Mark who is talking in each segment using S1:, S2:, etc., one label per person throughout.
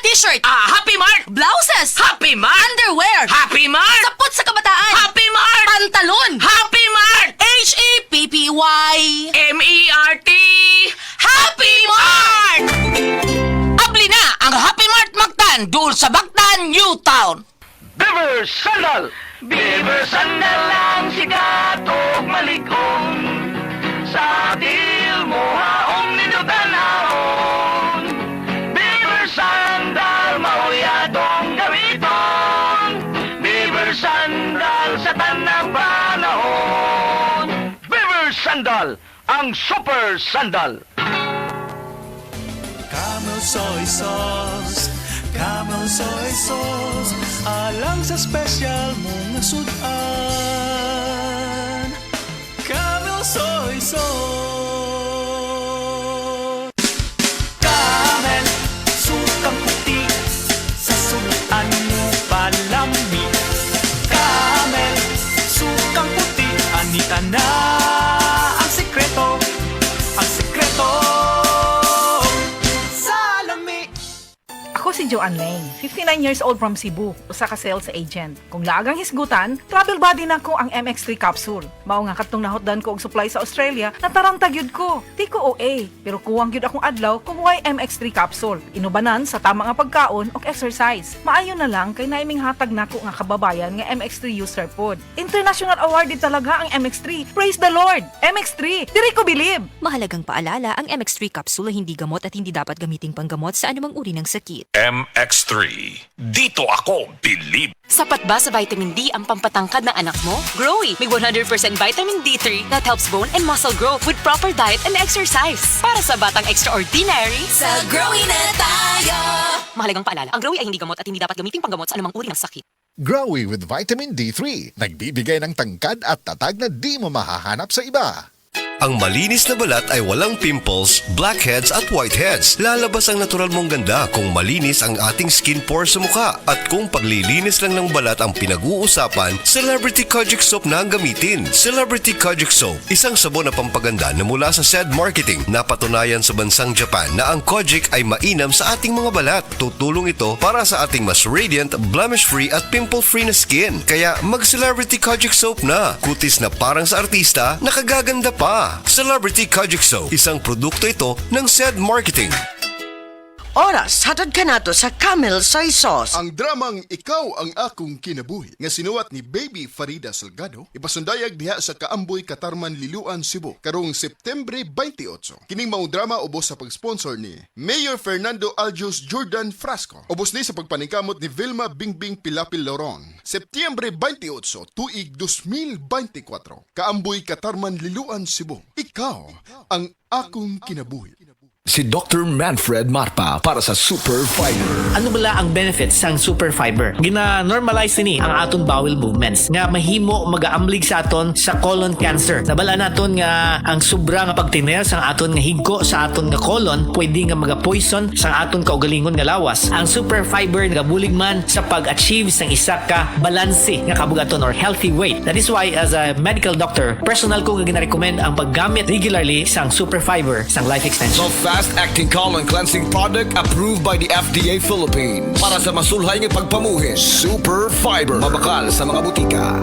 S1: t-shirt,
S2: Happy Mart!
S1: blouses,
S2: Happy Mart!
S1: underwear,
S2: Happy Mart!
S1: sapot sa kabataan,
S2: Happy Mart!
S1: pantalon,
S2: Happy Mart!
S1: H-E-P-P-Y,
S2: M-E-R-T!
S1: Happy Mart!
S2: Abli na ang Happy Mart Mactan doon sa Bactan, Newtown.
S3: Beaver Sandal! Beaver Sandal ang sikat o maligong sa atil mo haong ninutanahon. Beaver Sandal, mauyadong gamiton. Beaver Sandal sa tanang panahon. Beaver Sandal, ang super sandal.
S4: Camel soy sauce, Camel soy sauce, alang sa special mong sudan. Camel soy sauce. Camel, sukang puti, sa sudan mo palami. Camel, sukang puti, anita na ang sekreto, ang sekreto.
S5: Ako si Joanne Lang, 59 years old from Cebu, usa ka sales agent. Kung laagang hisgutan, travel buddy na ko ang MX3 capsule. Mao nga katong nahotdan ko og supply sa Australia, natarantag yun ko. Di ko OA, pero kuwang yun akong adlaw kung why MX3 capsule. Inubanan sa tama nga pagkaon og exercise. Maayo na lang kay naiming hatag nako nga kababayan nga MX3 user pod. International awarded talaga ang MX3. Praise the Lord! MX3, diri ko believe!
S6: Mahalagang paalala, ang MX3 capsule ay hindi gamot at hindi dapat gamiting panggamot sa anumang uri ng sakit.
S7: MX3. Dito ako believe.
S8: Sapat ba sa vitamin D ang pampatangkad ng anak mo? Growy, may 100% vitamin D3 that helps bone and muscle growth with proper diet and exercise. Para sa batang extraordinary,
S1: Sa Growy na tayo!
S8: mahalagang paalala, ang Growy ay hindi gamot at hindi dapat gamiting panggamot sa anumang uri ng sakit.
S9: Growy with vitamin D3. Nagbibigay ng tangkad at tatag na di mo mahahanap sa iba.
S10: Ang malinis na balat ay walang pimples, blackheads at whiteheads. Lalabas ang natural mong ganda kung malinis ang ating skin pores sa mukha. At kung paglilinis lang ng balat ang pinag-uusapan, Celebrity Kojic Soap na ang gamitin. Celebrity Kojic Soap, isang sabon na pampaganda na mula sa SED Marketing. Napatunayan sa bansang Japan na ang Kojic ay mainam sa ating mga balat. Tutulong ito para sa ating mas radiant, blemish-free at pimple-free na skin. Kaya mag-Celebrity Kojic Soap na. Kutis na parang sa artista, nakagaganda pa. Celebrity Kojic Soap, isang produkto ito ng SED Marketing.
S2: Oras, hatod ka nato sa Camel Soy Sauce.
S11: Ang dramang Ikaw ang Akong Kinabuhi nga sinuwat ni Baby Farida Salgado ipasundayag diha sa Kaamboy, Katarman, Liloan, Cebu karong Septembre 28. Kining mao drama ubos sa pag-sponsor ni Mayor Fernando Aljos Jordan Frasco. Ubos ni sa pagpaningkamot ni Vilma Bingbing Pilapil Loron. Septembre 28, tuig 2024. Kaamboy, Katarman, Liloan, Cebu. Ikaw ang Akong Kinabuhi.
S12: Si Dr. Manfred Marpa para sa Super Fiber.
S13: Ano bala ang benefits sang Super Fiber? Gina-normalize ni ang aton bowel movements nga mahimo magaamblig sa aton sa colon cancer. Nabala naton nga ang sobra nga pagtiner sang aton nga higko sa aton nga colon pwede nga maga-poison sang aton kaugalingon nga lawas. Ang Super Fiber nagabulig man sa pag-achieve sang isa ka balanse nga kabugaton or healthy weight. That is why as a medical doctor, personal ko nga gina-recommend ang paggamit regularly sang Super Fiber sang life extension.
S12: Fast-acting colon cleansing product approved by the FDA Philippines. Para sa masulhay ng pagpamuhin, Super Fiber. Mabakal sa mga butika.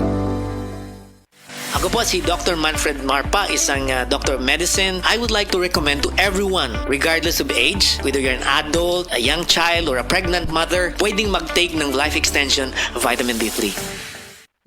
S13: Ako po si Dr. Manfred Marpa, isang Doctor of Medicine. I would like to recommend to everyone, regardless of age, whether you're an adult, a young child, or a pregnant mother, pwedeng mag-take ng life extension vitamin D3.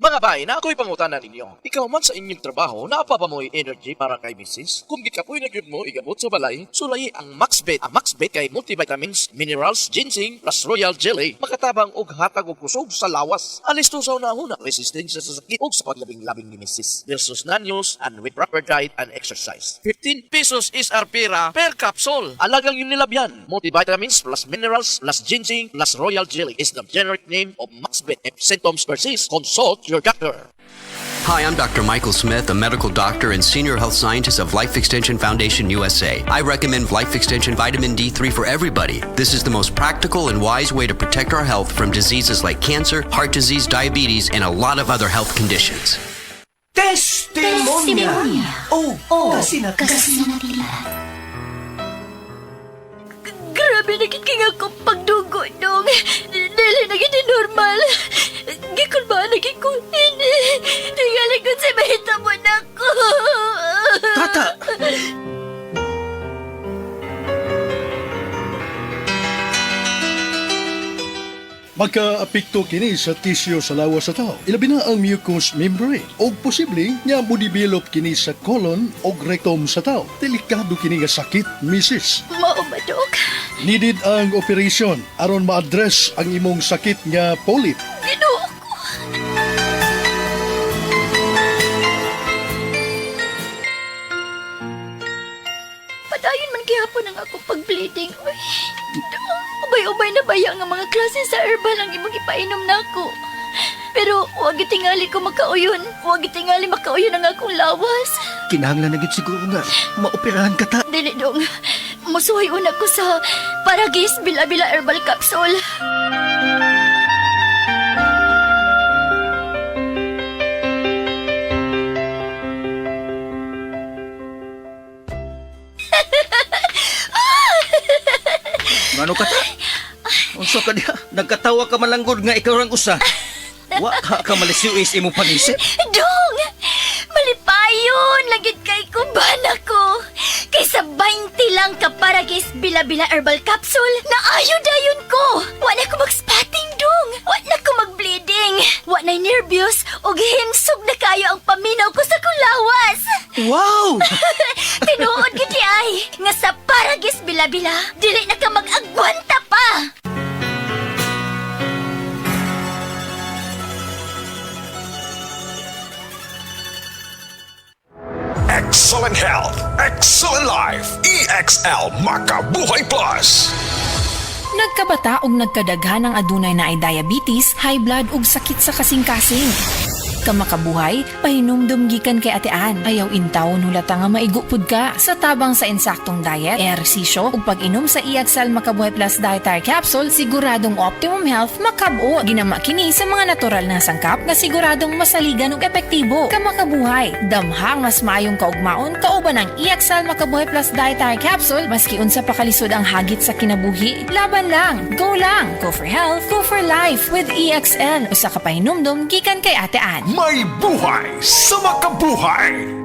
S14: Mga bay, na ako'y pangutanan ninyo. Ikaw man sa inyong trabaho, napapamoy energy para kay misis. Kung di ka po'y nagyud mo, igamot sa balay, sulay ang MaxBet. Ang MaxBet kay multivitamins, minerals, ginseng, plus royal jelly. Makatabang og hatag og kusog sa lawas. Alis to sa unahuna, resistensya sa sakit og sa paglabing-labing ni misis. Versus non-use and with proper diet and exercise. 15 pesos is our pera per capsule. Alagang yung nilabyan. Multivitamins plus minerals plus ginseng plus royal jelly is the generic name of MaxBet. If symptoms persist, consult your doctor.
S15: Hi, I'm Dr. Michael Smith, a medical doctor and senior health scientist of Life Extension Foundation USA. I recommend Life Extension Vitamin D3 for everybody. This is the most practical and wise way to protect our health from diseases like cancer, heart disease, diabetes, and a lot of other health conditions.
S4: Testimonia. Oh, kasi na
S16: Grabe, nagiging ako pagdugo, no? Dili na gini normal. Gikon ba lagi ko? Hindi. Tingali ko sa mahitabo na ko.
S17: Tata!
S18: Magka-apekto kini sa tisyo sa lawas sa tao. Ilabi na ang mucous membrane. O posible nga mo develop kini sa colon o rectum sa tao. Delikado kini nga sakit, misis.
S16: Mao ba, Dok?
S18: Needed ang operation aron ma-address ang imong sakit nga polyp.
S16: Ginoo ko. Padayon man gihapon ang akong pag-bleeding. Uy, ubay-ubay na baya nga mga klase sa herbal ang imong ipainom nako. Pero huwag itingali ko makauyon. Huwag itingali makauyon ang akong lawas.
S17: Kinahanglan na gid siguro nga maoperahan ka ta.
S16: Dili dong. Musuhay una ko sa Paragis Bila-Bila Herbal Capsule.
S17: Ngano ka ta? Unsa ka diha? Nagkatawa ka malanggod nga ikaw rang usa. Wa ka malisiwis imo panisip.
S16: Dong! Malipayon! Lagit kay kuban ako! Kaysa 20 lang ka Paragis Bila-Bila Herbal Capsule, naayo-dayon ko! Wa na ko mag-spotting, Dong! Wa na ko mag-bleeding! Wa na nervyos o gihimsog na kayo ang paminaw ko sa kulawas!
S17: Wow!
S16: Tinuod gid ay nga sa Paragis Bila-Bila, dili na ka mag-agwanta pa!
S7: Excellent health, excellent life. EXL Makabuhay Plus.
S19: Nagkabata ug nagkadaghan ang adunay na ay diabetes, high blood ug sakit sa kasing-kasing. Kamakabuhay, pahinumdum gikan kay atean. Ayaw intaw hulata nga maigupod ka. Sa tabang sa insaktong diet, ehersisyo ug pag-inom sa EXL Makabuhay Plus Dietary Capsule, siguradong optimum health makab-o. Ginama kini sa mga natural na sangkap nga siguradong masaligan ug epektibo. Kamakabuhay, damhang mas maayong kaugmaon kauban ang EXL Makabuhay Plus Dietary Capsule maski unsa pa kalisod ang hagit sa kinabuhi. Laban lang, go lang. Go for health, go for life with EXL. Usa ka pahinumdum gikan kay atean.
S7: May buhay sa makabuhay!